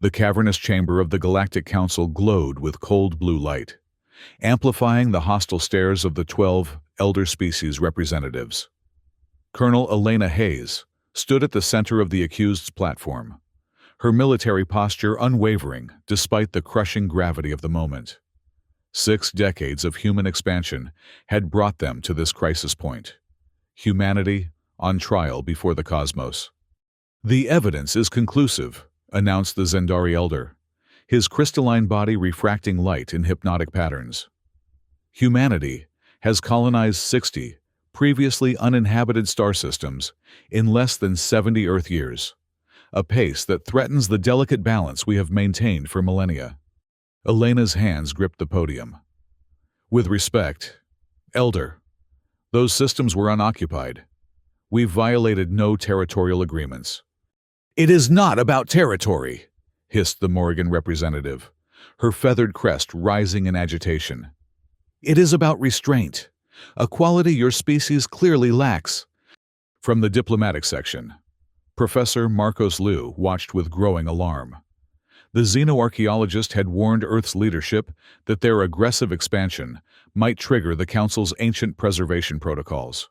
The cavernous chamber of the Galactic Council glowed with cold blue light, amplifying the hostile stares of the 12 elder species representatives. Colonel Elena Hayes stood at the center of the accused's platform, her military posture unwavering despite the crushing gravity of the moment. 6 decades of human expansion had brought them to this crisis point. Humanity on trial before the cosmos. "The evidence is conclusive," announced the Zendari elder, his crystalline body refracting light in hypnotic patterns. "Humanity has colonized 60 previously uninhabited star systems in less than 70 Earth years, a pace that threatens the delicate balance we have maintained for millennia." Elena's hands gripped the podium. "With respect, Elder, those systems were unoccupied. We've violated no territorial agreements." "It is not about territory," hissed the Morrigan representative, her feathered crest rising in agitation. "It is about restraint, a quality your species clearly lacks." From the diplomatic section, Professor Marcos Liu watched with growing alarm. The xenoarchaeologist had warned Earth's leadership that their aggressive expansion might trigger the Council's ancient preservation protocols.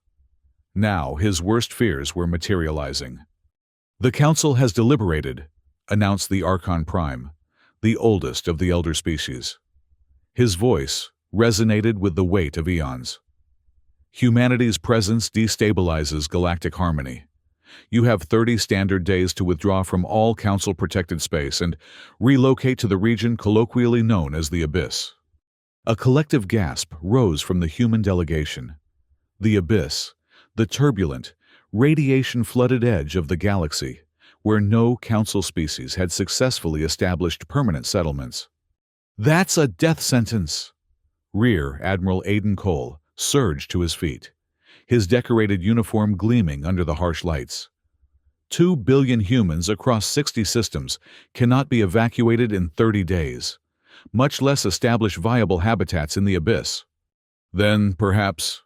Now his worst fears were materializing. "The Council has deliberated," announced the Archon Prime, the oldest of the elder species. His voice resonated with the weight of eons. "Humanity's presence destabilizes galactic harmony. You have 30 standard days to withdraw from all Council-protected space and relocate to the region colloquially known as the Abyss." A collective gasp rose from the human delegation. The Abyss, the turbulent, radiation-flooded edge of the galaxy, where no Council species had successfully established permanent settlements. "That's a death sentence!" Rear Admiral Aiden Cole surged to his feet, his decorated uniform gleaming under the harsh lights. 2 billion humans across 60 systems cannot be evacuated in 30 days, much less establish viable habitats in the Abyss. "Then, perhaps,"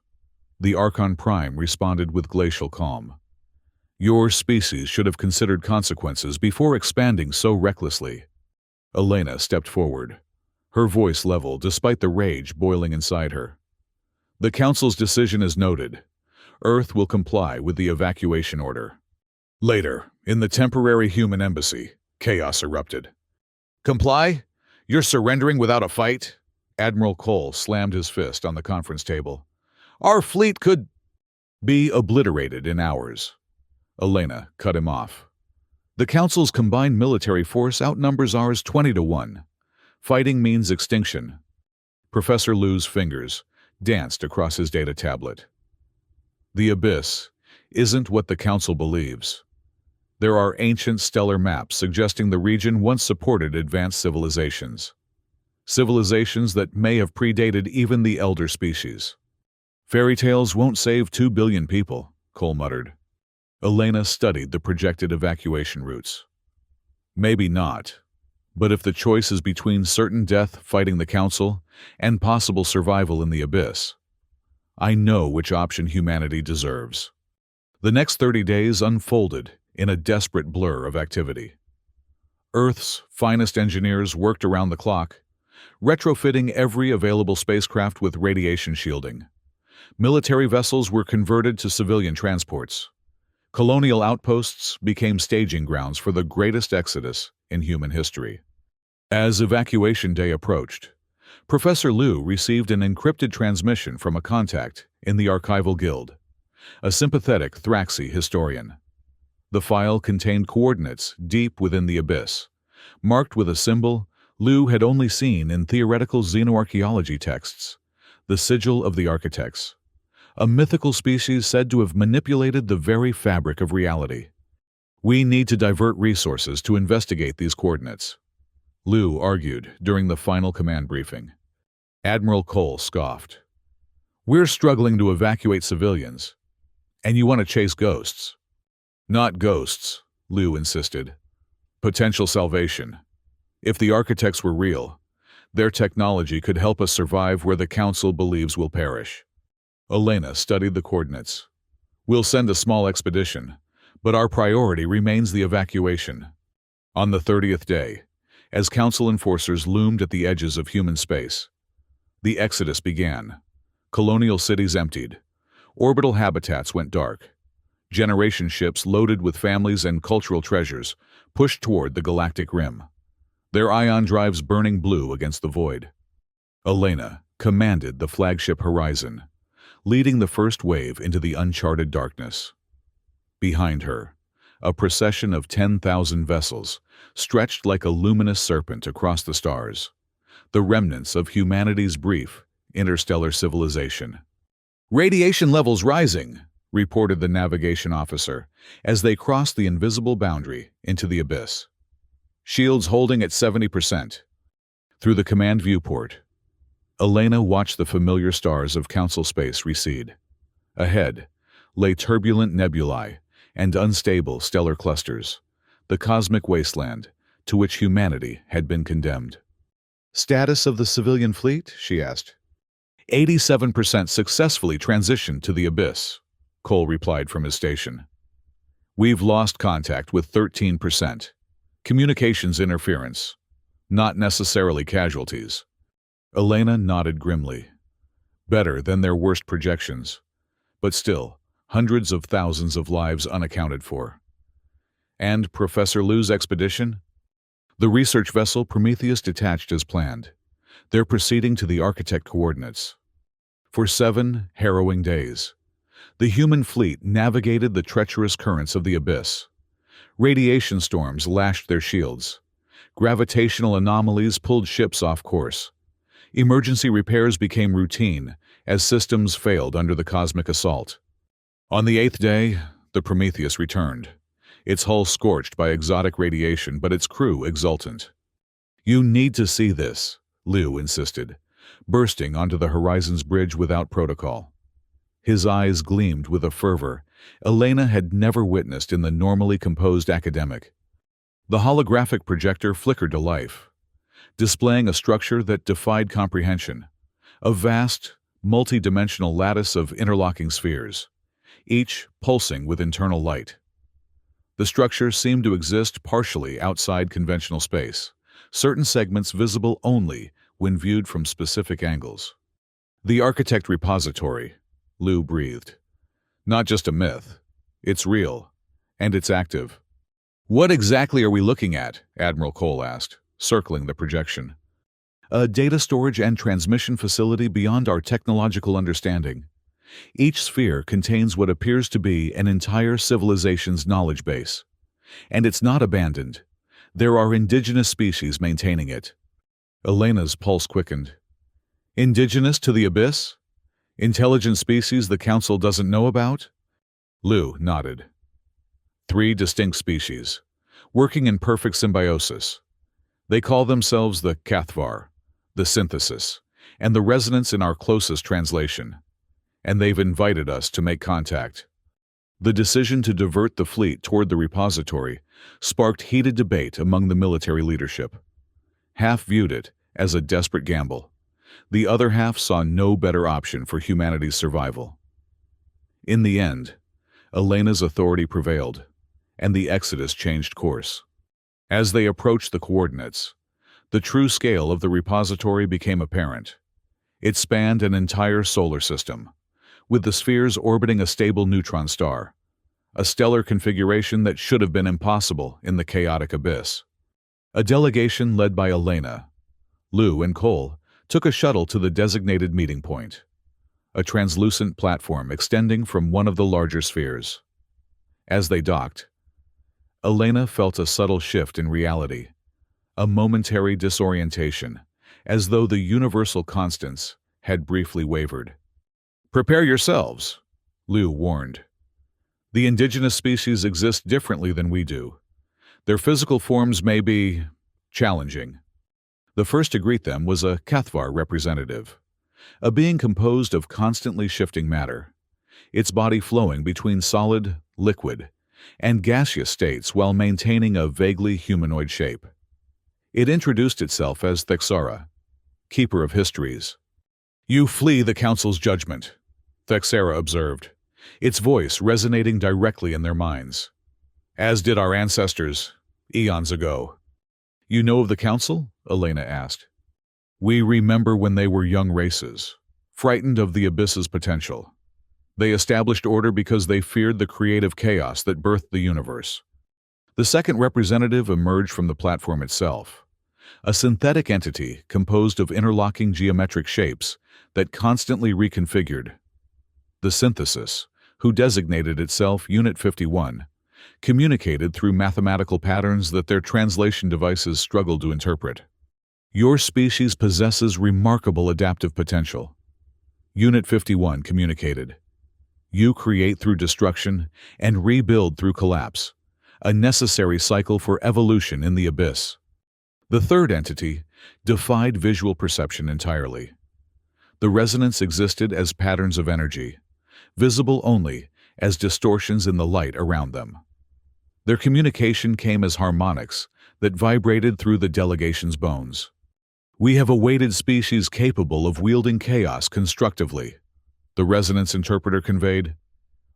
the Archon Prime responded with glacial calm, "your species should have considered consequences before expanding so recklessly." Elena stepped forward, her voice level despite the rage boiling inside her. "The Council's decision is noted. Earth will comply with the evacuation order." Later, in the temporary human embassy, chaos erupted. "Comply? You're surrendering without a fight?" Admiral Cole slammed his fist on the conference table. "Our fleet could be obliterated in hours." Elena cut him off. "The Council's combined military force outnumbers ours 20 to 1. Fighting means extinction." Professor Liu's fingers danced across his data tablet. "The Abyss isn't what the Council believes. There are ancient stellar maps suggesting the region once supported advanced civilizations. Civilizations that may have predated even the elder species." "Fairy tales won't save 2 billion people," Cole muttered. Elena studied the projected evacuation routes. "Maybe not. But if the choice is between certain death fighting the Council and possible survival in the Abyss, I know which option humanity deserves." The next 30 days unfolded in a desperate blur of activity. Earth's finest engineers worked around the clock, retrofitting every available spacecraft with radiation shielding. Military vessels were converted to civilian transports. Colonial outposts became staging grounds for the greatest exodus in human history. As evacuation day approached, Professor Liu received an encrypted transmission from a contact in the Archival Guild, a sympathetic Thraxi historian. The file contained coordinates deep within the Abyss, marked with a symbol Liu had only seen in theoretical xenoarchaeology texts, the sigil of the architects, a mythical species said to have manipulated the very fabric of reality. "We need to divert resources to investigate these coordinates," Liu argued during the final command briefing. Admiral Cole scoffed. "We're struggling to evacuate civilians, and you want to chase ghosts." "Not ghosts," Liu insisted. "Potential salvation. If the architects were real, their technology could help us survive where the Council believes we'll perish." Elena studied the coordinates. "We'll send a small expedition, but our priority remains the evacuation." On the 30th day, As Council enforcers loomed at the edges of human space, the exodus began. Colonial cities emptied. Orbital habitats went dark. Generation ships loaded with families and cultural treasures pushed toward the galactic rim, their ion drives burning blue against the void. Elena commanded the flagship Horizon, leading the first wave into the uncharted darkness. Behind her, a procession of 10,000 vessels stretched like a luminous serpent across the stars, the remnants of humanity's brief interstellar civilization. "Radiation levels rising," reported the navigation officer as they crossed the invisible boundary into the abyss. "Shields holding at 70%. Through the command viewport, Elena watched the familiar stars of Council space recede. Ahead lay turbulent nebulae and unstable stellar clusters, the cosmic wasteland to which humanity had been condemned. "Status of the civilian fleet?" she asked. 87% successfully transitioned to the abyss," Cole replied from his station. "We've lost contact with 13%. Communications interference, not necessarily casualties." Elena nodded grimly. Better than their worst projections, but still, hundreds of thousands of lives unaccounted for. "And Professor Liu's expedition?" "The research vessel Prometheus detached as planned. They're proceeding to the Architect coordinates." For 7 harrowing days, the human fleet navigated the treacherous currents of the abyss. Radiation storms lashed their shields. Gravitational anomalies pulled ships off course. Emergency repairs became routine as systems failed under the cosmic assault. On the 8th day, the Prometheus returned, its hull scorched by exotic radiation but its crew exultant. "You need to see this," Liu insisted, bursting onto the Horizon's bridge without protocol. His eyes gleamed with a fervor Elena had never witnessed in the normally composed academic. The holographic projector flickered to life, displaying a structure that defied comprehension, a vast, multi-dimensional lattice of interlocking spheres, each pulsing with internal light. The structure seemed to exist partially outside conventional space, certain segments visible only when viewed from specific angles. "The Architect Repository," Liu breathed. "Not just a myth. It's real. And it's active." "What exactly are we looking at?" Admiral Cole asked, circling the projection. "A data storage and transmission facility beyond our technological understanding. Each sphere contains what appears to be an entire civilization's knowledge base. And it's not abandoned. There are indigenous species maintaining it." Elena's pulse quickened. "Indigenous to the abyss? Intelligent species the Council doesn't know about?" Liu nodded. 3 distinct species, working in perfect symbiosis. They call themselves the Cathvar, the synthesis, and the resonance in our closest translation. And they've invited us to make contact. The decision to divert the fleet toward the repository sparked heated debate among the military leadership. Half viewed it as a desperate gamble. The other half saw no better option for humanity's survival. In the end, Elena's authority prevailed, and the Exodus changed course. As they approached the coordinates, the true scale of the repository became apparent. It spanned an entire solar system, with the spheres orbiting a stable neutron star, a stellar configuration that should have been impossible in the chaotic abyss. A delegation led by Elena, Liu, and Cole took a shuttle to the designated meeting point, a translucent platform extending from one of the larger spheres. As they docked, Elena felt a subtle shift in reality, a momentary disorientation, as though the universal constants had briefly wavered. "Prepare yourselves," Liu warned. "The indigenous species exist differently than we do. Their physical forms may be challenging." The first to greet them was a Cathvar representative, a being composed of constantly shifting matter, its body flowing between solid, liquid, and gaseous states while maintaining a vaguely humanoid shape. It introduced itself as Thexara, Keeper of Histories. "You flee the Council's judgment," Thexara observed, its voice resonating directly in their minds. "As did our ancestors, eons ago. You know of the Council? Elena asked. We remember when they were young races, frightened of the abyss's potential. They established order because they feared the creative chaos that birthed the universe. The second representative emerged from the platform itself, a synthetic entity composed of interlocking geometric shapes that constantly reconfigured. The synthesis, who designated itself Unit 51, communicated through mathematical patterns that their translation devices struggled to interpret. Your species possesses remarkable adaptive potential. Unit 51 communicated. You create through destruction and rebuild through collapse, a necessary cycle for evolution in the abyss. The third entity defied visual perception entirely. The resonance existed as patterns of energy, visible only as distortions in the light around them. Their communication came as harmonics that vibrated through the delegation's bones. We have awaited species capable of wielding chaos constructively, the resonance interpreter conveyed.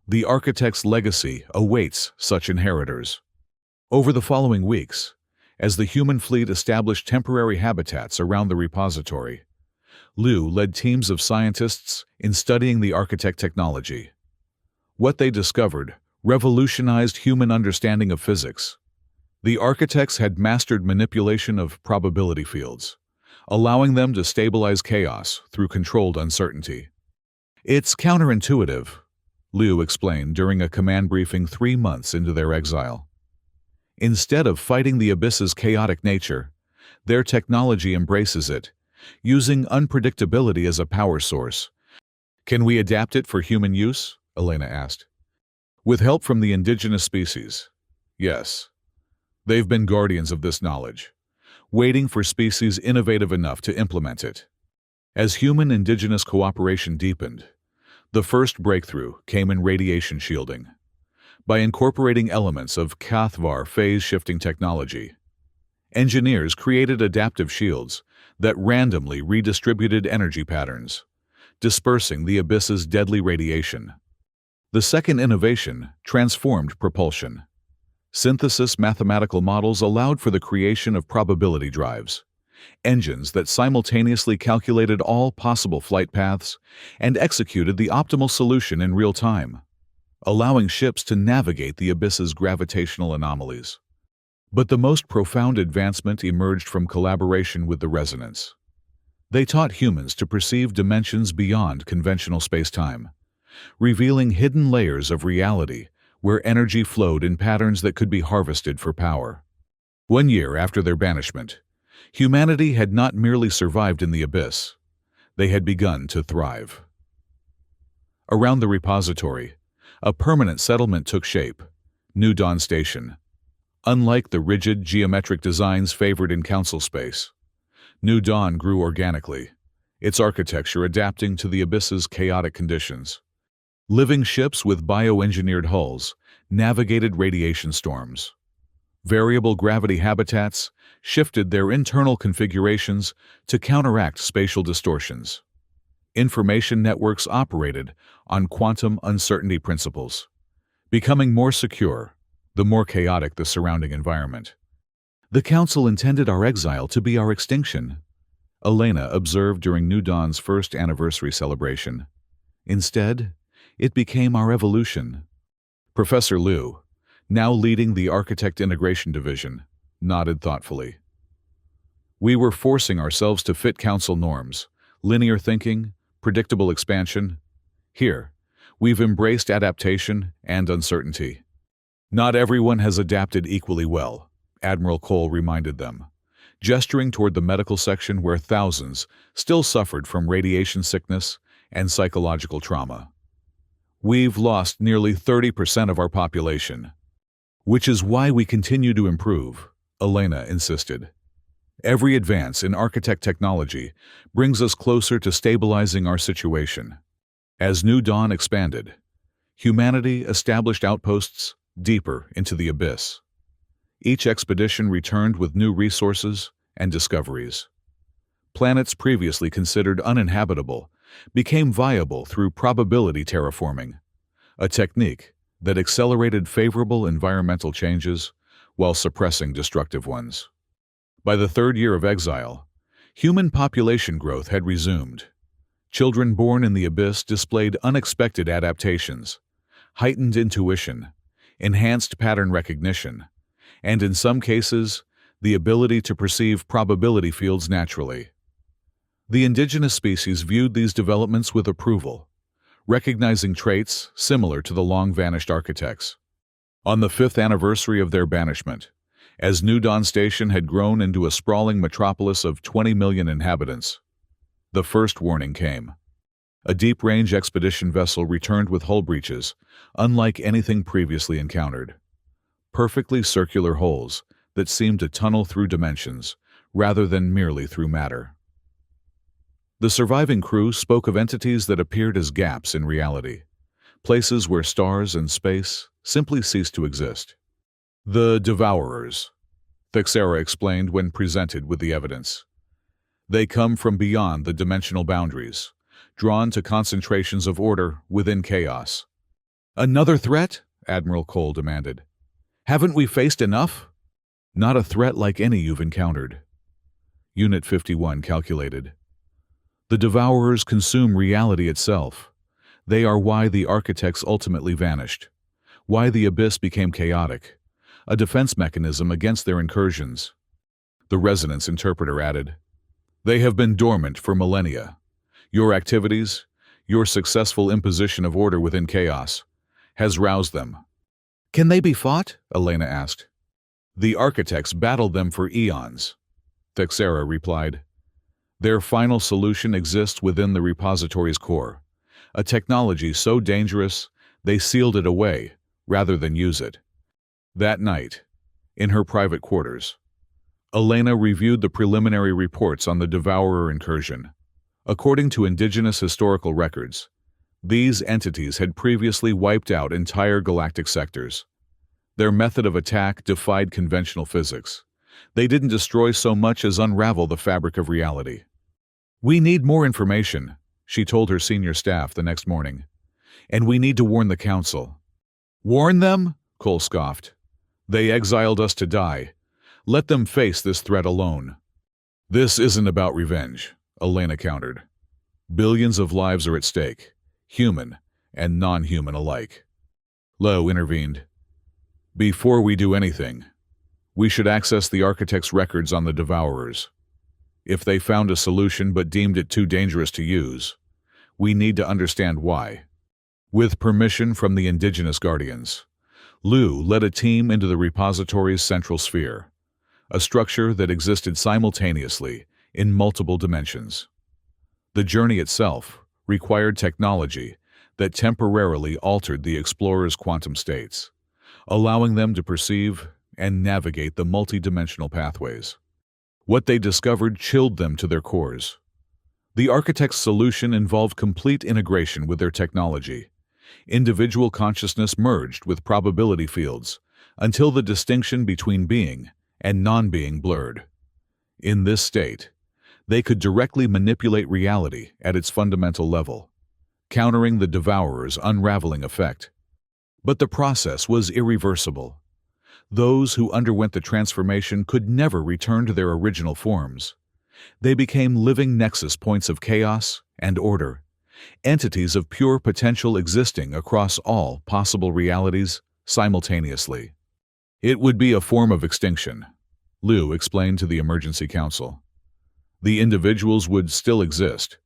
The architect's legacy awaits such inheritors. Over the following weeks, as the human fleet established temporary habitats around the repository, Liu led teams of scientists in studying the architect technology. What they discovered revolutionized human understanding of physics. The architects had mastered manipulation of probability fields, allowing them to stabilize chaos through controlled uncertainty. It's counterintuitive, Liu explained during a command briefing 3 months into their exile. Instead of fighting the abyss's chaotic nature, their technology embraces it, using unpredictability as a power source. Can we adapt it for human use? Elena asked. With help from the indigenous species. Yes. They've been guardians of this knowledge, waiting for species innovative enough to implement it. As human-indigenous cooperation deepened, the first breakthrough came in radiation shielding. By incorporating elements of Cathvar phase-shifting technology, engineers created adaptive shields that randomly redistributed energy patterns, dispersing the abyss's deadly radiation. The second innovation transformed propulsion. Synthesis mathematical models allowed for the creation of probability drives, engines that simultaneously calculated all possible flight paths and executed the optimal solution in real time, allowing ships to navigate the abyss's gravitational anomalies. But the most profound advancement emerged from collaboration with the resonance. They taught humans to perceive dimensions beyond conventional space-time, revealing hidden layers of reality where energy flowed in patterns that could be harvested for power. 1 year after their banishment, humanity had not merely survived in the abyss, they had begun to thrive. Around the repository, a permanent settlement took shape, New Dawn Station. Unlike the rigid geometric designs favored in council space, New Dawn grew organically, its architecture adapting to the abyss's chaotic conditions. Living ships with bioengineered hulls navigated radiation storms. Variable gravity habitats shifted their internal configurations to counteract spatial distortions. Information networks operated on quantum uncertainty principles, becoming more secure the more chaotic the surrounding environment. The Council intended our exile to be our extinction, Elena observed during New Dawn's first anniversary celebration. Instead, it became our evolution. Professor Liu, now leading the Architect Integration Division, nodded thoughtfully. We were forcing ourselves to fit Council norms, linear thinking, predictable expansion. Here, we've embraced adaptation and uncertainty. Not everyone has adapted equally well, Admiral Cole reminded them, gesturing toward the medical section where thousands still suffered from radiation sickness and psychological trauma. We've lost nearly 30% of our population, which is why we continue to improve, Elena insisted. Every advance in architect technology brings us closer to stabilizing our situation. As New Dawn expanded, humanity established outposts deeper into the abyss. Each expedition returned with new resources and discoveries. Planets previously considered uninhabitable became viable through probability terraforming, a technique that accelerated favorable environmental changes while suppressing destructive ones. By the third year of exile, human population growth had resumed. Children born in the abyss displayed unexpected adaptations, heightened intuition, enhanced pattern recognition, and in some cases, the ability to perceive probability fields naturally. The indigenous species viewed these developments with approval, recognizing traits similar to the long-vanished architects. On the 5th anniversary of their banishment, as New Dawn Station had grown into a sprawling metropolis of 20 million inhabitants, the first warning came. A deep-range expedition vessel returned with hull breaches, unlike anything previously encountered. Perfectly circular holes that seemed to tunnel through dimensions, rather than merely through matter. The surviving crew spoke of entities that appeared as gaps in reality, places where stars and space simply ceased to exist. The Devourers, Thixera explained when presented with the evidence. They come from beyond the dimensional boundaries, drawn to concentrations of order within chaos. "Another threat?" Admiral Cole demanded. "Haven't we faced enough?" "Not a threat like any you've encountered," Unit 51 calculated. The Devourers consume reality itself. They are why the architects ultimately vanished, why the abyss became chaotic, a defense mechanism against their incursions. The resonance interpreter added, "They have been dormant for millennia. Your activities, your successful imposition of order within chaos, has roused them." "Can they be fought?" Elena asked. "The architects battled them for eons," Thixera replied. "Their final solution exists within the repository's core, a technology so dangerous they sealed it away rather than use it." That night, in her private quarters, Elena reviewed the preliminary reports on the Devourer incursion. According to indigenous historical records, these entities had previously wiped out entire galactic sectors. Their method of attack defied conventional physics. They didn't destroy so much as unravel the fabric of reality. "We need more information," she told her senior staff the next morning. "And we need to warn the Council." "Warn them?" Cole scoffed. "They exiled us to die. Let them face this threat alone." "This isn't about revenge," Elena countered. "Billions of lives are at stake, human and non-human alike." Lowe intervened. "Before we do anything, we should access the Architect's records on the Devourers. If they found a solution but deemed it too dangerous to use, we need to understand why." With permission from the indigenous guardians, Liu led a team into the repository's central sphere, a structure that existed simultaneously in multiple dimensions. The journey itself required technology that temporarily altered the explorers' quantum states, allowing them to perceive and navigate the multidimensional pathways. What they discovered chilled them to their cores. The architect's solution involved complete integration with their technology. Individual consciousness merged with probability fields until the distinction between being and non-being blurred. In this state, they could directly manipulate reality at its fundamental level, countering the Devourer's unraveling effect. But the process was irreversible. Those who underwent the transformation could never return to their original forms. They became living nexus points of chaos and order, entities of pure potential existing across all possible realities simultaneously. "It would be a form of extinction," Liu explained to the Emergency Council. "The individuals would still exist,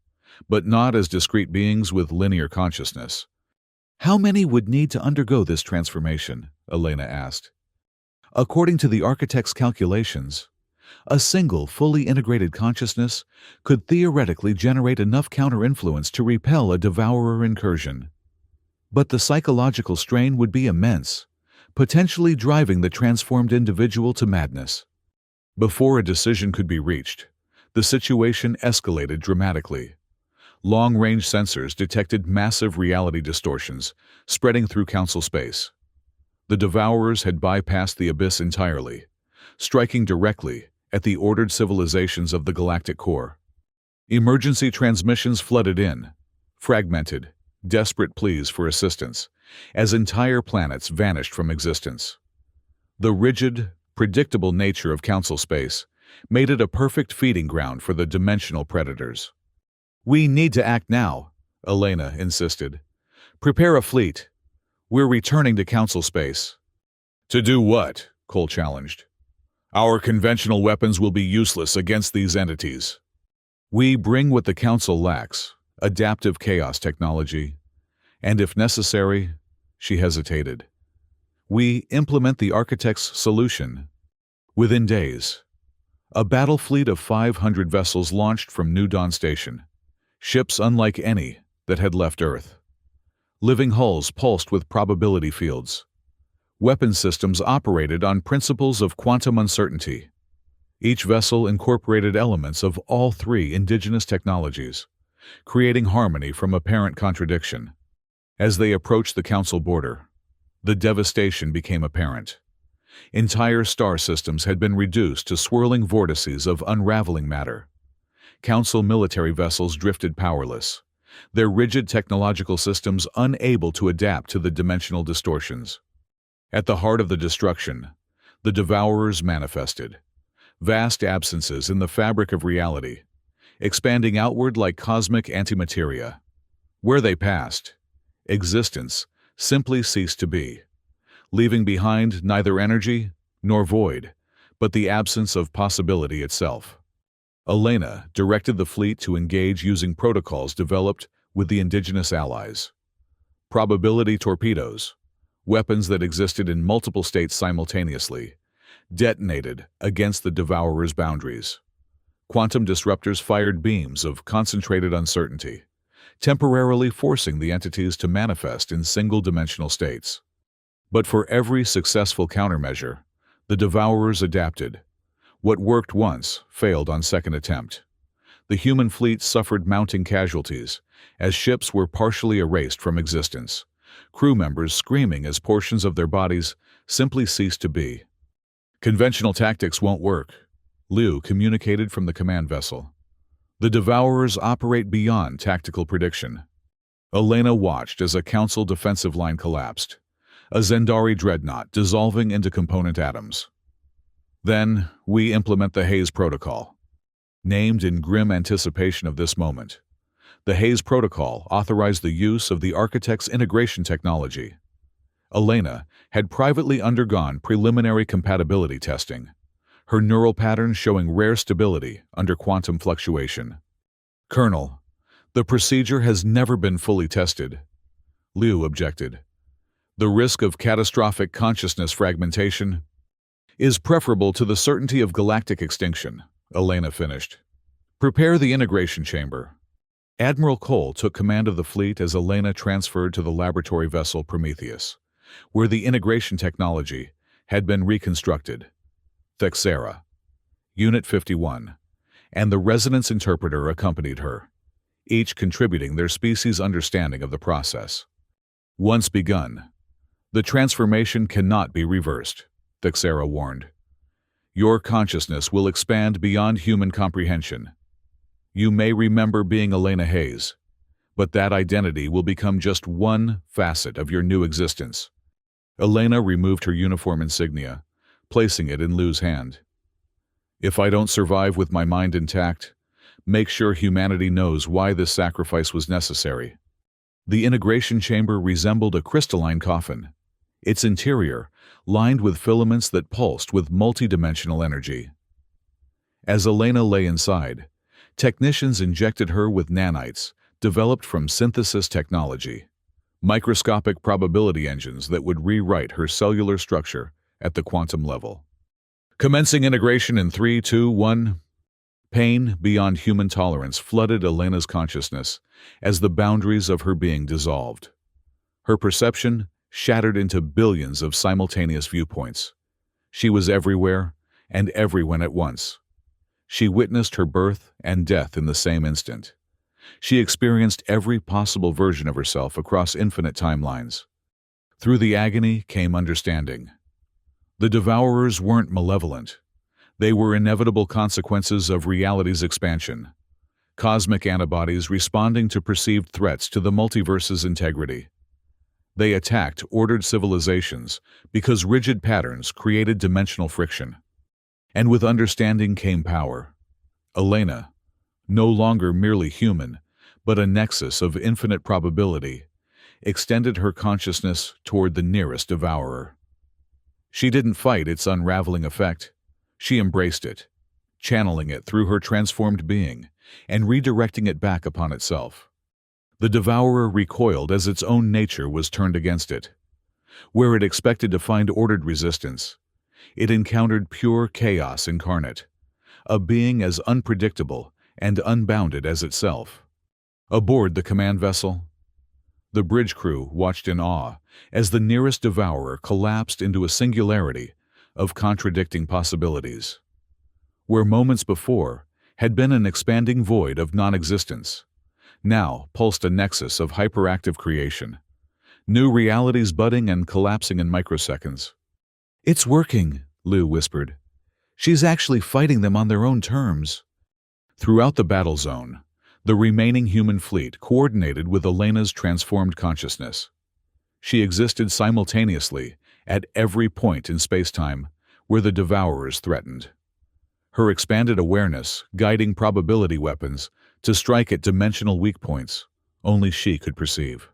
but not as discrete beings with linear consciousness." "How many would need to undergo this transformation?" Elena asked. According to the architect's calculations, a single, fully integrated consciousness could theoretically generate enough counter-influence to repel a Devourer incursion. But the psychological strain would be immense, potentially driving the transformed individual to madness. Before a decision could be reached, the situation escalated dramatically. Long-range sensors detected massive reality distortions spreading through Council space. The Devourers had bypassed the abyss entirely, striking directly at the ordered civilizations of the galactic core. Emergency transmissions flooded in, fragmented, desperate pleas for assistance, as entire planets vanished from existence. The rigid, predictable nature of Council space made it a perfect feeding ground for the dimensional predators. "We need to act now," Elena insisted. "Prepare a fleet. We're returning to Council space." "To do what?" Cole challenged. "Our conventional weapons will be useless against these entities." "We bring what the Council lacks, adaptive chaos technology. And if necessary," she hesitated, "we implement the Architect's solution." Within days, a battle fleet of 500 vessels launched from New Dawn Station, ships unlike any that had left Earth. Living hulls pulsed with probability fields. Weapon systems operated on principles of quantum uncertainty. Each vessel incorporated elements of all three indigenous technologies, creating harmony from apparent contradiction. As they approached the Council border, the devastation became apparent. Entire star systems had been reduced to swirling vortices of unraveling matter. Council military vessels drifted powerless, their rigid technological systems unable to adapt to the dimensional distortions. At the heart of the destruction, the Devourers manifested, vast absences in the fabric of reality, expanding outward like cosmic antimateria. Where they passed, existence simply ceased to be, leaving behind neither energy nor void, but the absence of possibility itself. Elena directed the fleet to engage using protocols developed with the indigenous allies. Probability torpedoes, weapons that existed in multiple states simultaneously, detonated against the Devourer's boundaries. Quantum disruptors fired beams of concentrated uncertainty, temporarily forcing the entities to manifest in single-dimensional states. But for every successful countermeasure, the Devourers adapted. What worked once failed on second attempt. The human fleet suffered mounting casualties, as ships were partially erased from existence, crew members screaming as portions of their bodies simply ceased to be. "Conventional tactics won't work," Liu communicated from the command vessel. "The Devourers operate beyond tactical prediction." Elena watched as a Council defensive line collapsed, a Zendari dreadnought dissolving into component atoms. "Then we implement the Haze Protocol." Named in grim anticipation of this moment, the Haze Protocol authorized the use of the Architect's integration technology. Elena had privately undergone preliminary compatibility testing, her neural patterns showing rare stability under quantum fluctuation. "Colonel, the procedure has never been fully tested," Liu objected. "The risk of catastrophic consciousness fragmentation is preferable to the certainty of galactic extinction," Elena finished. "Prepare the integration chamber." Admiral Cole took command of the fleet as Elena transferred to the laboratory vessel Prometheus, where the integration technology had been reconstructed. Thexera, Unit 51, and the resonance interpreter accompanied her, each contributing their species' understanding of the process. "Once begun, the transformation cannot be reversed," Thexera warned. "Your consciousness will expand beyond human comprehension. You may remember being Elena Hayes, but that identity will become just one facet of your new existence." Elena removed her uniform insignia, placing it in Liu's hand. "If I don't survive with my mind intact, make sure humanity knows why this sacrifice was necessary." The integration chamber resembled a crystalline coffin, its interior lined with filaments that pulsed with multidimensional energy. As Elena lay inside, technicians injected her with nanites developed from synthesis technology, microscopic probability engines that would rewrite her cellular structure at the quantum level. "Commencing integration in 3, 2, 1. Pain beyond human tolerance flooded Elena's consciousness as the boundaries of her being dissolved. Her perception shattered into billions of simultaneous viewpoints. She was everywhere and everyone at once. She witnessed her birth and death in the same instant. She experienced every possible version of herself across infinite timelines. Through the agony came understanding. The Devourers weren't malevolent. They were inevitable consequences of reality's expansion, cosmic antibodies responding to perceived threats to the multiverse's integrity. They attacked ordered civilizations because rigid patterns created dimensional friction. And with understanding came power. Elena, no longer merely human, but a nexus of infinite probability, extended her consciousness toward the nearest devourer. She didn't fight its unraveling effect. She embraced it, channeling it through her transformed being and redirecting it back upon itself. The devourer recoiled as its own nature was turned against it. Where it expected to find ordered resistance, it encountered pure chaos incarnate, a being as unpredictable and unbounded as itself. Aboard the command vessel, the bridge crew watched in awe as the nearest devourer collapsed into a singularity of contradicting possibilities. Where moments before had been an expanding void of non-existence, now pulsed a nexus of hyperactive creation, new realities budding and collapsing in microseconds. "It's working," Lou whispered. "She's actually fighting them on their own terms." Throughout the battle zone, the remaining human fleet coordinated with Elena's transformed consciousness. She existed simultaneously at every point in spacetime where the devourers threatened. Her expanded awareness guiding probability weapons to strike at dimensional weak points only she could perceive.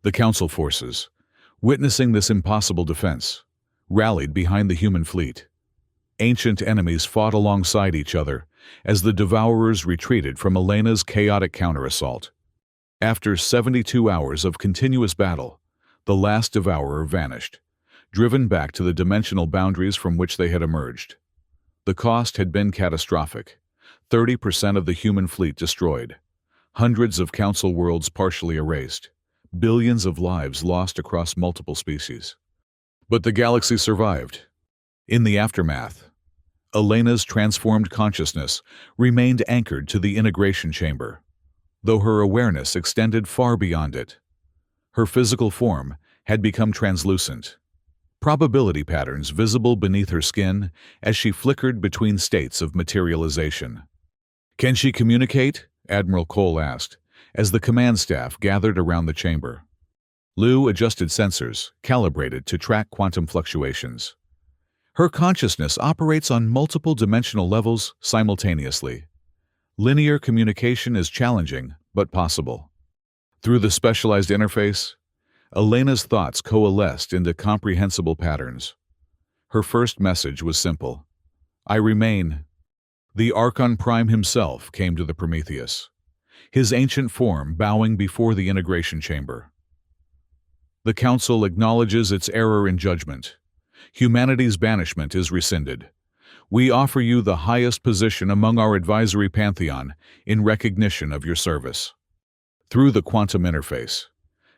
The Council forces, witnessing this impossible defense, rallied behind the human fleet. Ancient enemies fought alongside each other as the devourers retreated from Elena's chaotic counterassault. After 72 hours of continuous battle, the last devourer vanished, driven back to the dimensional boundaries from which they had emerged. The cost had been catastrophic: 30% of the human fleet destroyed, hundreds of Council worlds partially erased, billions of lives lost across multiple species. But the galaxy survived. In the aftermath, Elena's transformed consciousness remained anchored to the integration chamber, though her awareness extended far beyond it. Her physical form had become translucent, probability patterns visible beneath her skin as she flickered between states of materialization. "Can she communicate?" Admiral Cole asked, as the command staff gathered around the chamber. Lou adjusted sensors, calibrated to track quantum fluctuations. "Her consciousness operates on multiple dimensional levels simultaneously. Linear communication is challenging, but possible." Through the specialized interface, Elena's thoughts coalesced into comprehensible patterns. Her first message was simple: "I remain." The Archon Prime himself came to the Prometheus, his ancient form bowing before the integration chamber. "The Council acknowledges its error in judgment. Humanity's banishment is rescinded. We offer you the highest position among our advisory pantheon in recognition of your service." Through the quantum interface,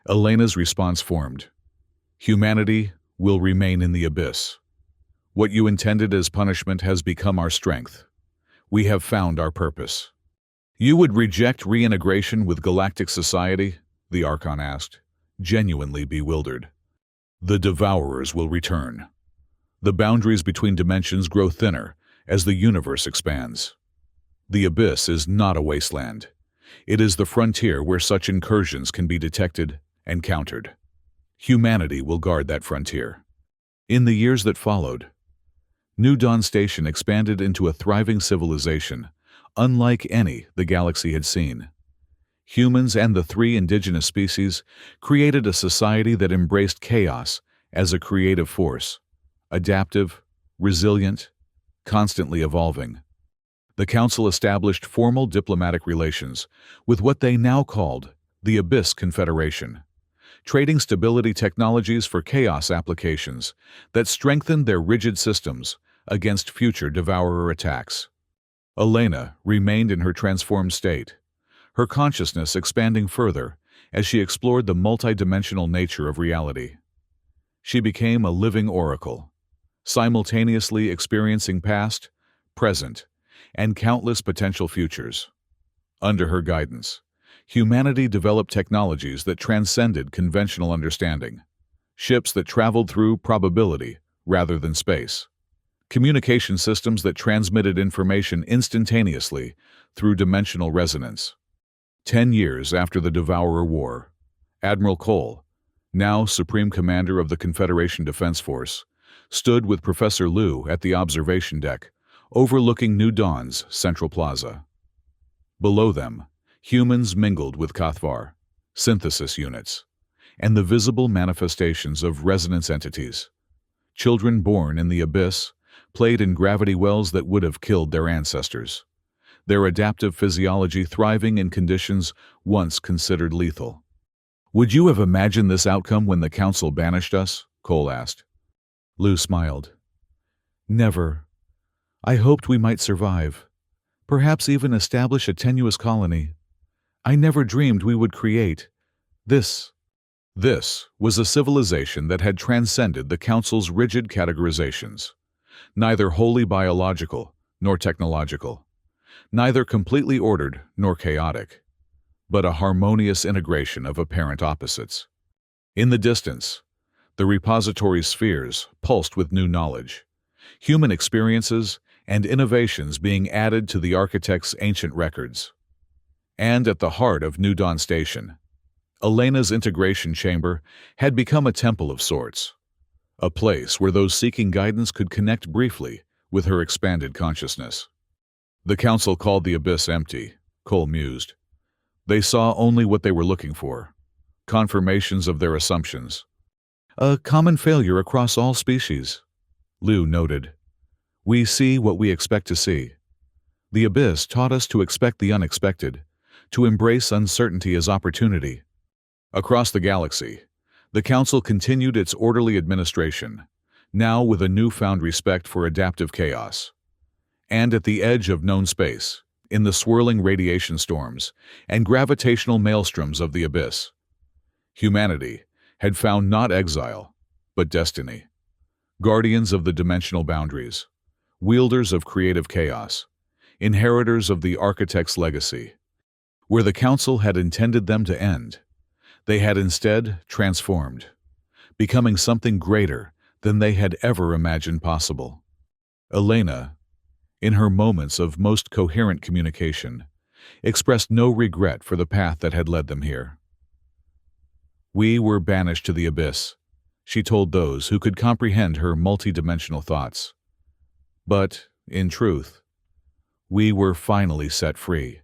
Elena's response formed: "Humanity will remain in the abyss. What you intended as punishment has become our strength. We have found our purpose." "You would reject reintegration with galactic society?" the Archon asked, genuinely bewildered. "The Devourers will return. The boundaries between dimensions grow thinner as the universe expands. The abyss is not a wasteland. It is the frontier where such incursions can be detected and countered. Humanity will guard that frontier." In the years that followed, New Dawn Station expanded into a thriving civilization, unlike any the galaxy had seen. Humans and the 3 indigenous species created a society that embraced chaos as a creative force, adaptive, resilient, constantly evolving. The Council established formal diplomatic relations with what they now called the Abyss Confederation, trading stability technologies for chaos applications that strengthened their rigid systems against future devourer attacks. Elena remained in her transformed state, her consciousness expanding further as she explored the multidimensional nature of reality. She became a living oracle, simultaneously experiencing past, present, and countless potential futures. Under her guidance, humanity developed technologies that transcended conventional understanding, ships that traveled through probability rather than space, communication systems that transmitted information instantaneously through dimensional resonance. 10 years after the Devourer War, Admiral Cole, now Supreme Commander of the Confederation Defense Force, stood with Professor Liu at the observation deck, overlooking New Dawn's central plaza. Below them, humans mingled with Kathvar, synthesis units, and the visible manifestations of resonance entities. Children born in the abyss played in gravity wells that would have killed their ancestors, their adaptive physiology thriving in conditions once considered lethal. "Would you have imagined this outcome when the Council banished us?" Cole asked. Lou smiled. "Never. I hoped we might survive, perhaps even establish a tenuous colony. I never dreamed we would create this." This was a civilization that had transcended the Council's rigid categorizations, neither wholly biological nor technological, neither completely ordered nor chaotic, but a harmonious integration of apparent opposites. In the distance, the repository spheres pulsed with new knowledge, human experiences and innovations being added to the architect's ancient records. And at the heart of New Dawn Station, Elena's integration chamber had become a temple of sorts, a place where those seeking guidance could connect briefly with her expanded consciousness. The Council called the abyss empty, Cole mused. They saw only what they were looking for, confirmations of their assumptions. "A common failure across all species," Lou noted. "We see what we expect to see. The abyss taught us to expect the unexpected, to embrace uncertainty as opportunity." Across the galaxy, the Council continued its orderly administration, now with a newfound respect for adaptive chaos. And at the edge of known space, in the swirling radiation storms and gravitational maelstroms of the abyss, humanity had found not exile, but destiny. Guardians of the dimensional boundaries, wielders of creative chaos, inheritors of the architect's legacy. Where the Council had intended them to end, they had instead transformed, becoming something greater than they had ever imagined possible. Elena, in her moments of most coherent communication, expressed no regret for the path that had led them here. "We were banished to the abyss," she told those who could comprehend her multidimensional thoughts. "But, in truth, we were finally set free."